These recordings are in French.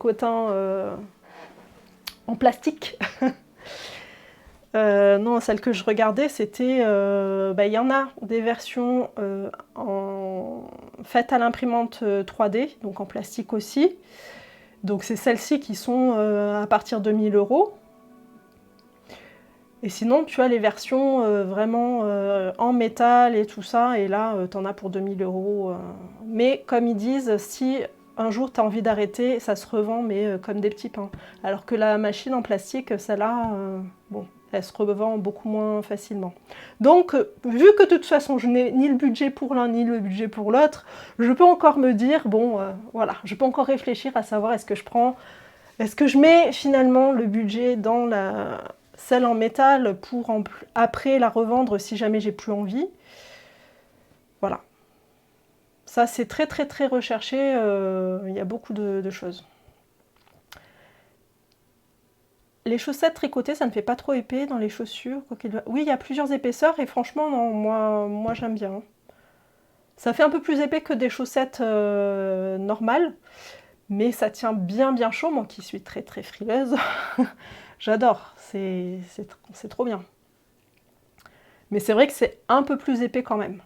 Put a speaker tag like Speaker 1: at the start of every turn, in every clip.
Speaker 1: cotin en plastique. Non, celle que je regardais, c'était... il y en a des versions faites à l'imprimante 3D, donc en plastique aussi. Donc c'est celles-ci qui sont à partir de 1 000 €. Et sinon, tu as les versions vraiment en métal et tout ça, et là, tu en as pour 2 000 €. Mais comme ils disent, si un jour tu as envie d'arrêter, ça se revend, mais comme des petits pains. Alors que la machine en plastique, celle-là, bon, elle se revend beaucoup moins facilement. Donc, vu que de toute façon, je n'ai ni le budget pour l'un ni le budget pour l'autre, je peux encore me dire, bon, voilà, je peux encore réfléchir à savoir est-ce que je mets finalement le budget dans celle en métal pour après la revendre si jamais j'ai plus envie. Voilà. Ça, c'est très très très recherché, il y a beaucoup de choses. Les chaussettes tricotées, ça ne fait pas trop épais dans les chaussures. Oui, il y a plusieurs épaisseurs et franchement, non, moi j'aime bien. Ça fait un peu plus épais que des chaussettes normales, mais ça tient bien bien chaud, moi qui suis très très frileuse. J'adore, c'est trop bien. Mais c'est vrai que c'est un peu plus épais quand même.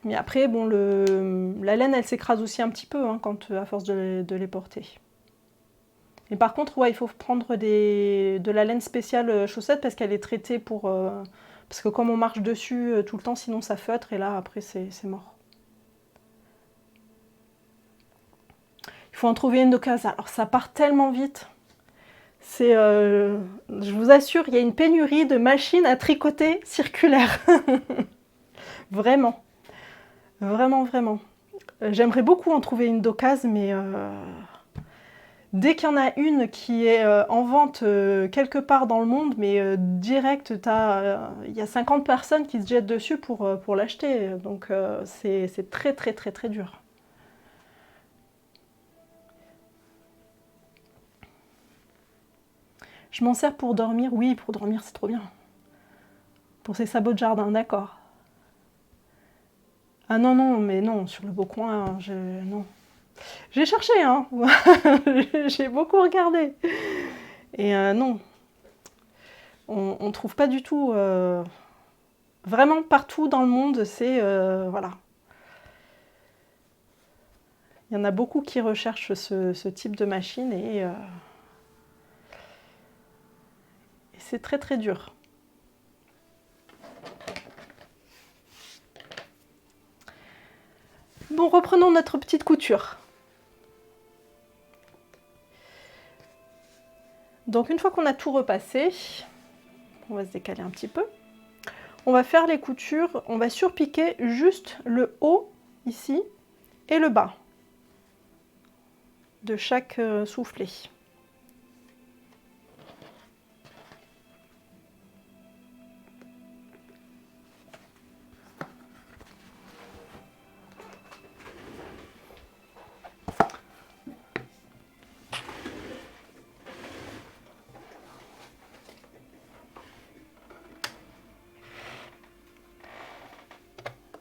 Speaker 1: Mais après, bon, la laine, elle s'écrase aussi un petit peu à force de les porter. Et par contre, ouais, il faut prendre de la laine spéciale chaussette parce qu'elle est traitée pour... parce que comme on marche dessus tout le temps, sinon ça feutre et là, après, c'est mort. Il faut en trouver une d'occasion. Alors, ça part tellement vite. Je vous assure, il y a une pénurie de machines à tricoter circulaires. Vraiment. Vraiment, vraiment. J'aimerais beaucoup en trouver une d'occasion, mais dès qu'il y en a une qui est en vente quelque part dans le monde, mais direct, il y a 50 personnes qui se jettent dessus pour l'acheter. Donc c'est très très très très dur. Je m'en sers pour dormir. Oui, pour dormir, c'est trop bien. Pour ces sabots de jardin, d'accord. Ah non, non, mais non, sur le beau coin, non. J'ai cherché, hein. J'ai beaucoup regardé. Et non, on ne trouve pas du tout... Vraiment partout dans le monde, c'est... voilà. Il y en a beaucoup qui recherchent ce type de machine et c'est très très dur. Bon, reprenons notre petite couture. Donc une fois qu'on a tout repassé, on va se décaler un petit peu. On va faire les coutures, on va surpiquer juste le haut ici et le bas de chaque soufflet.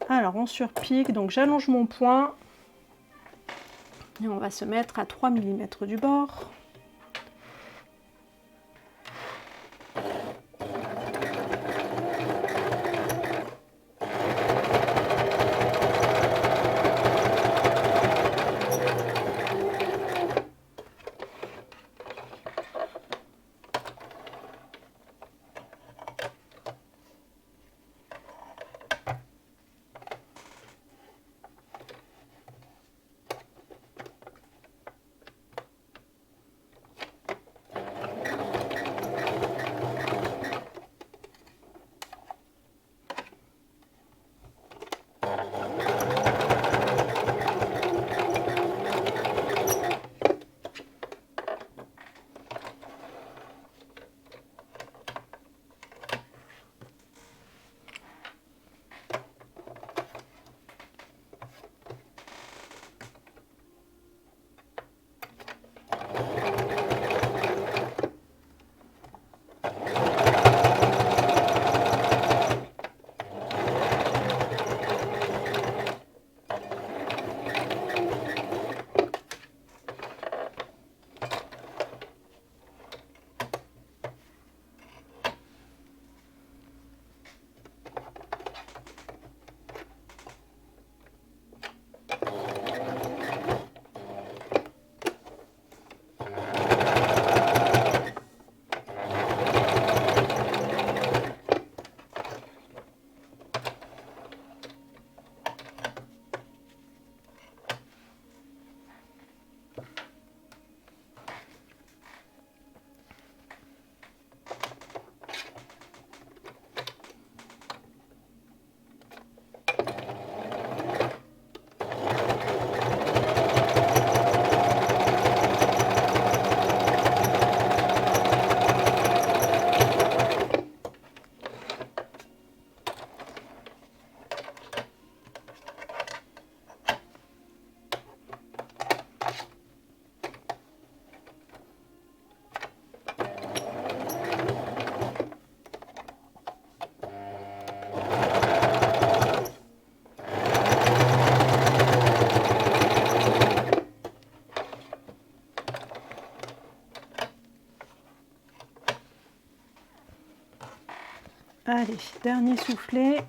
Speaker 1: Alors on surpique, donc j'allonge mon point et on va se mettre à 3 mm du bord. Allez, dernier soufflet.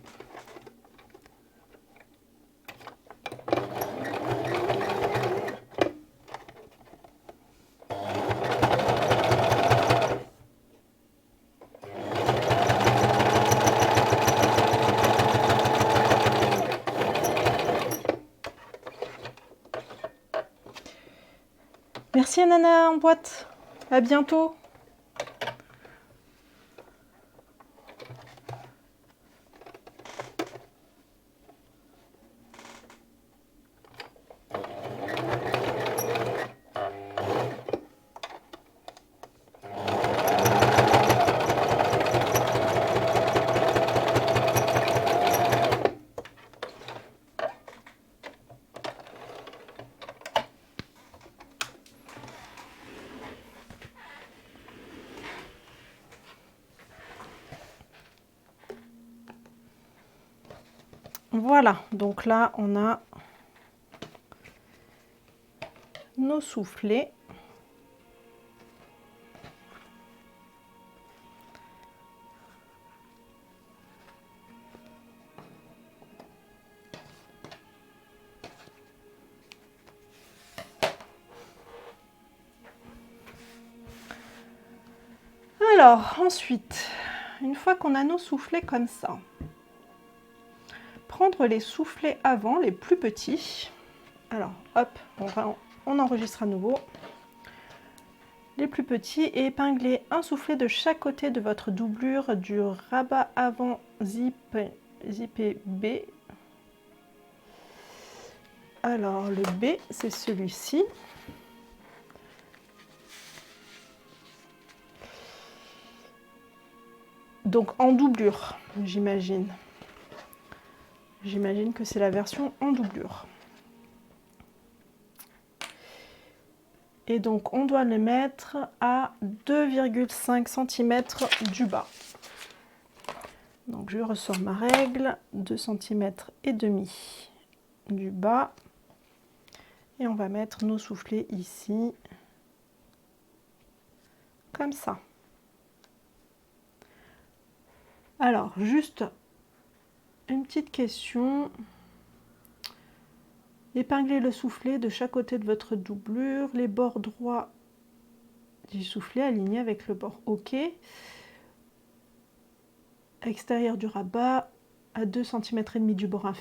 Speaker 1: Merci Nana en boîte. À bientôt. Voilà, donc là on a nos soufflets. Alors ensuite, une fois qu'on a nos soufflets comme ça, prendre les soufflets avant, les plus petits. Alors hop, on enregistre à nouveau. Les plus petits et épingler un soufflet de chaque côté de votre doublure du rabat avant zippé B. Alors le B c'est celui-ci. Donc en doublure, j'imagine. J'imagine que c'est la version en doublure. Et donc on doit le mettre à 2,5 cm du bas. Donc je ressors ma règle, 2,5 cm du bas. Et on va mettre nos soufflets ici, comme ça. Alors juste une petite question. Épinglez le soufflet de chaque côté de votre doublure, les bords droits du soufflet alignés avec le bord OK. Extérieur du rabat à 2,5 cm du bord